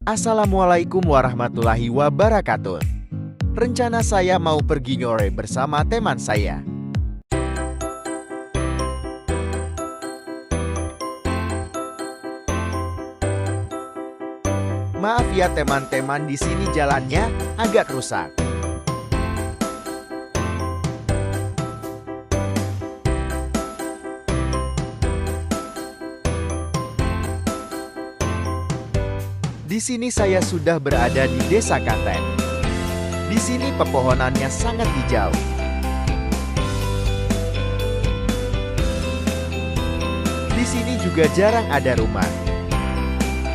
Assalamualaikum warahmatullahi wabarakatuh. Rencana saya mau pergi nyore bersama teman saya. Maaf ya teman-teman, di sini jalannya agak rusak. Di sini saya sudah berada di Desa Katen. Di sini pepohonannya sangat hijau. Di sini juga jarang ada rumah.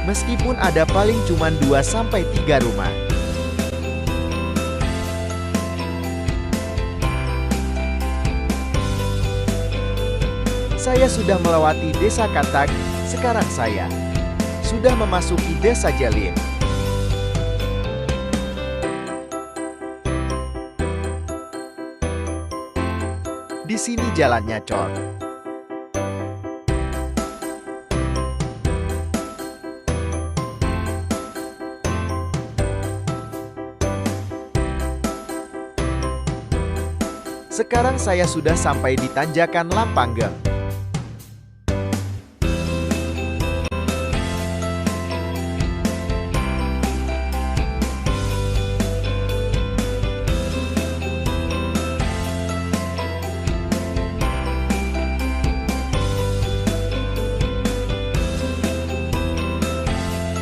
Meskipun ada paling cuma 2-3 rumah. Saya sudah melewati Desa Katak, sekarang saya sudah memasuki Desa Jalin. Di sini jalannya cor. Sekarang saya sudah sampai di Tanjakan Lampanggeng.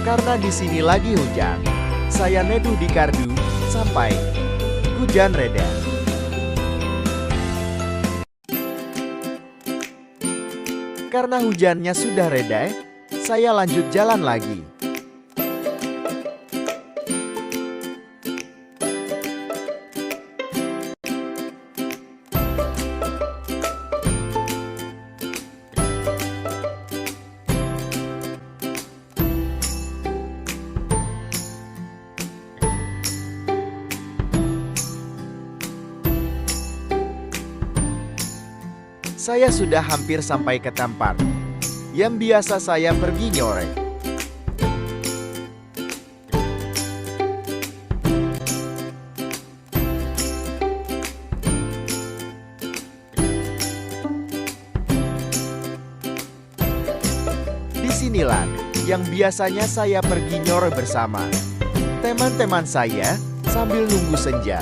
Karena di sini lagi hujan, saya neduh di kardu sampai hujan reda. Karena hujannya sudah reda, saya lanjut jalan lagi. Saya sudah hampir sampai ke tempat yang biasa saya pergi nyore. Disinilah yang biasanya saya pergi nyore bersama teman-teman saya sambil nunggu senja.